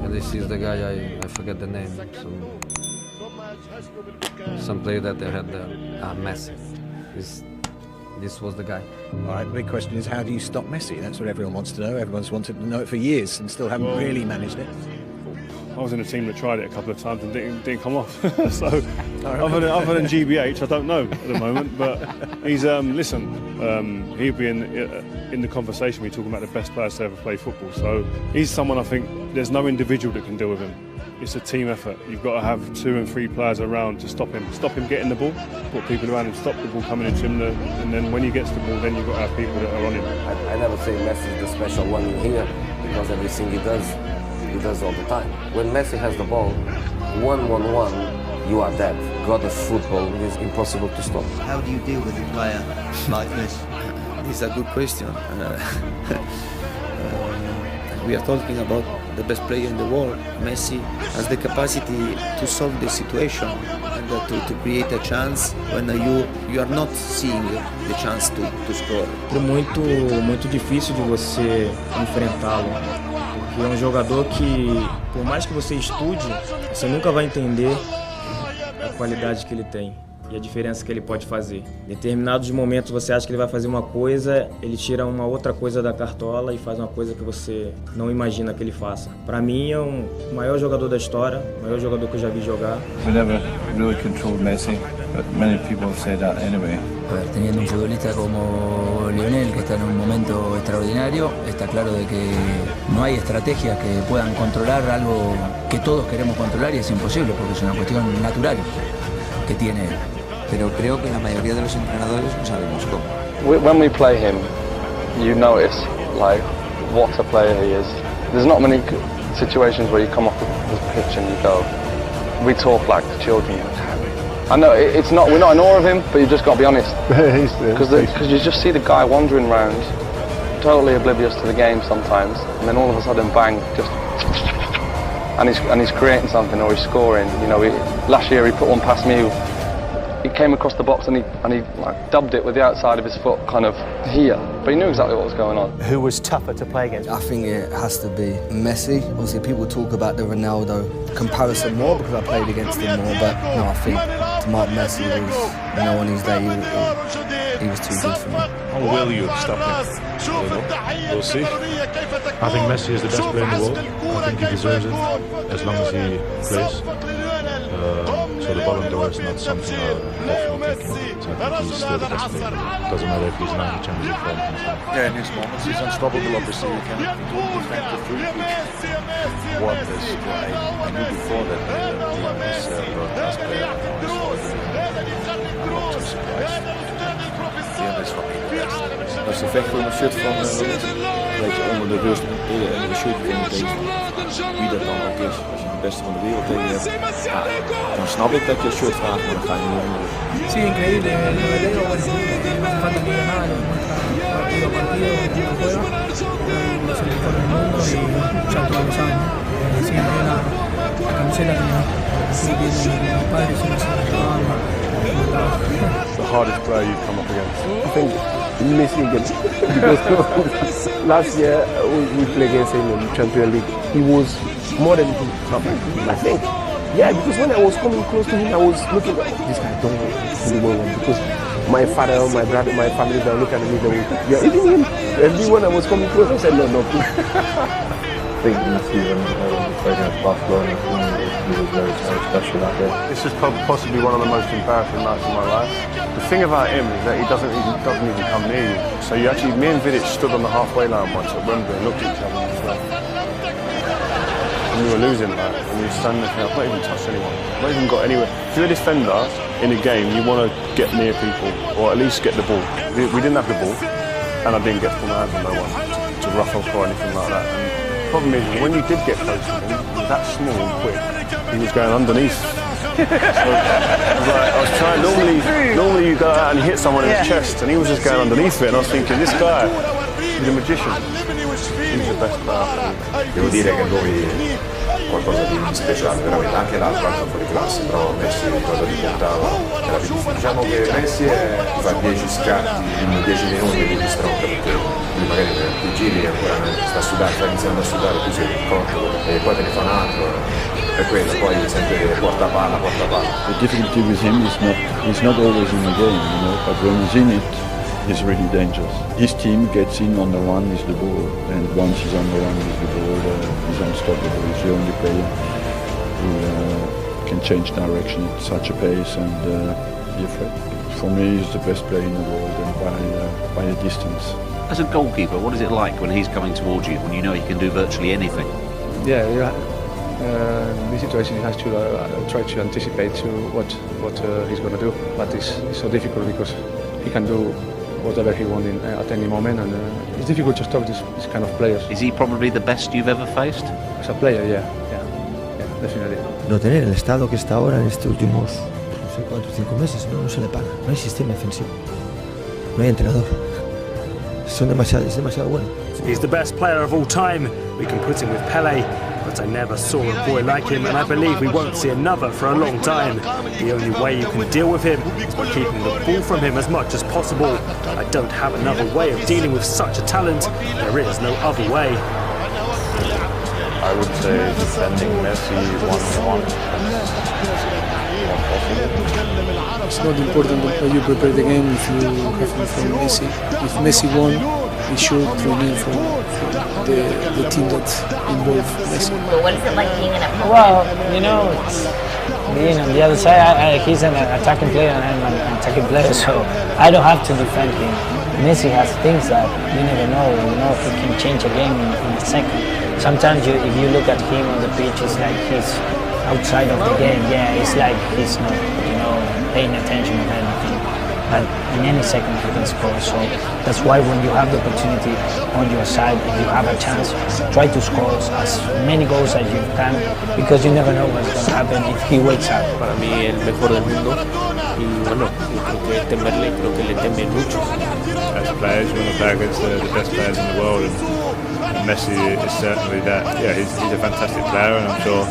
And this is the guy, I forget the name. Some player that they had Messi. This was the guy. All right, the big question is, how do you stop Messi? That's what everyone wants to know. Everyone's wanted to know it for years and still haven't really managed it. I was in a team that tried it a couple of times and didn't come off. So other than GBH, I don't know at the moment. But he's he'll be in the conversation. We're talking about the best players to ever play football. So he's someone I think there's no individual that can deal with him. It's a team effort. You've got to have 2 and 3 players around to stop him getting the ball, put people around him, stop the ball coming into him, and then when he gets the ball, then you've got to have people that are on him. I never say Messi is the special one in here, because everything he does all the time. When Messi has the ball, 1-1-1, you are dead. God of football is impossible to stop. How do you deal with a player like this? This is a good question. We are talking about the best player in the world. Messi has the capacity to solve the situation and to create a chance when you are not seeing the chance to score. É muito difícil de você enfrentá-lo, porque é jogador que, por mais que você estude, você nunca vai entender a qualidade que ele tem e a diferença que ele pode fazer. Em determinados momentos você acha que ele vai fazer uma coisa, ele tira uma outra coisa da cartola e faz uma coisa que você não imagina que ele faça. Para mim é o maior jogador da história, o maior jogador que eu já vi jogar. We never really controlled Messi, but many people say that anyway. Teniendo un futbolista como Lionel, que está en un momento extraordinario, está claro de que no hay estrategias que puedan controlar algo que todos queremos controlar y es imposible porque es una cuestión natural que tiene él. Pero creo que la mayoría de los entrenadores no sabemos cómo. When we play him, you notice like what a player he is. There's not many situations where you come off the pitch and you go, we talk like children. I know we're not in awe of him, but you just got to be honest. Because you just see the guy wandering around, totally oblivious to the game sometimes, and then all of a sudden, bang, and he's creating something or he's scoring. You know, last year he put one past me. He came across the box and he like, dubbed it with the outside of his foot, kind of here. But he knew exactly what was going on. Who was tougher to play against? I think it has to be Messi. Obviously, people talk about the Ronaldo comparison more because I played against him more. But no, I think Messi was, on his day, he was too good for me. How will you stop him? We'll see. I think Messi is the best player in the world. I think he deserves it as long as he plays. So the Ballon d'Or is not something I'm definitely thinking. So I think he's still the best player. Doesn't matter if he's not in the Champions League form. Yeah, in his moments he's unstoppable. Obviously, you can defend the free kick. What is I knew before that he was world-class player. I'm not too surprised. Leon is fucking the best. Als je vecht voor een shirt van Lewis, weet je onder de rust en de shirt van de tegenstander. Wie dat dan ook is, als je de beste van de wereld tegen hebt, dan snap ik dat je een shirt vraagt, maar dan ga je niet onder. Sí, increíble, lo de Leo, no hace falta que diga nada, partido a partido, uno juega, los equipos del mundo y ya todos lo saben. Siempre la camiseta que mis padres se nos llevaban. The hardest player you've come up against? I think Messi again. Because last year we played against him in Champions League. He was more than I think. Yeah, because when I was coming close to him, I was looking at this guy don't really well because my father, my brother, my family, they look at me, they were, yeah, even him. Everyone I was coming close, I said no. I think in the season when we played against Barcelona, he was very special that day. This is possibly one of the most embarrassing nights of my life. The thing about him is that he doesn't even come near you. So me and Vidic stood on the halfway line once at Wembley and looked at each other and just like, and we were losing that, and we were standing there, I've not even touched anyone. I've not even got anywhere. If you're a defender in a game, you want to get near people, or at least get the ball. We didn't have the ball, and I didn't get to put my hands on no one to rough up or anything like that. And the problem is, when you did get close to him, he was that small and quick, he was going underneath. So I was trying, normally you go out and you hit someone in the chest, and he was just going underneath it, and I was thinking, this guy, he's a magician. He's the best player. Devo dire che lui qualcosa di speciale, veramente. Anche l'altro fuori classe, però Messi cosa li puntava era più difficile. Diciamo che Messi fa 10 scatti in 10 minuti e ti stronca, perché lui magari ti giri e ancora sta a sudare, sta iniziando a sudare, tu sei conto e poi te ne fa un altro. Per quello poi sempre porta palla. The difficulty with him is he's not always in the game, you know, but when he's in it, he's really dangerous. His team gets in on the run with the ball, and once he's on the run with the ball, he's unstoppable. He's the only player who can change direction at such a pace and be a threat. For me, he's the best player in the world, and by a distance. As a goalkeeper, what is it like when he's coming towards you, when you know he can do virtually anything? Yeah. In this situation, he has to try to anticipate to what he's going to do, but it's so difficult because he can do whatever he wants at any moment, and it's difficult to stop this kind of players. Is he probably the best you've ever faced? As a player, yeah, definitely. No tener el estado que está ahora en estos últimos 4 o 5 meses, no se le para. No hay sistema defensivo, no hay entrenador. Es demasiado bueno. He's the best player of all time. We can put him with Pele, but I never saw a boy like him, and I believe we won't see another for a long time. The only way you can deal with him is by keeping the ball from him as much as possible. I don't have another way of dealing with such a talent. There is no other way. I would say defending Messi one-on-one. It's not important how you prepare the game if you have it from Messi. If Messi won, he should remain for the team that involved Messi. What is it like being in a post? Well, you know, being on the other side, he's an attacking player and I'm an attacking player, so I don't have to defend him. Messi has things that you never know. You know, he can change a game in a second. Sometimes if you look at him on the pitch, it's like he's outside of the game. Yeah, it's like he's not, paying attention to anything. But in any second he can score. So that's why when you have the opportunity on your side, if you have a chance, try to score as many goals as you can, because you never know what's going to happen if he wakes up. Para mí el mejor del mundo y bueno, yo creo que temerle, creo que le temen mucho. As players, we want to play against the best players in the world, and Messi is certainly that. Yeah, he's a fantastic player, and I'm sure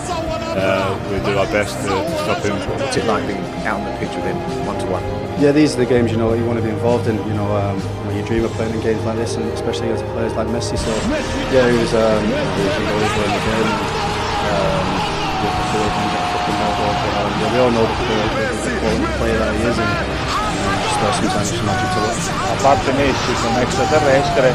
we'll do our best to stop him. What's it like being out on the pitch with him, one-to-one? Yeah, these are the games, you want to be involved in. You dream of playing in games like this, and especially against players like Messi. So, yeah, he was unbelievable in the game. We all know the quality player that he is, and sometimes it's magic to watch. A parte Messi, un extraterrestre.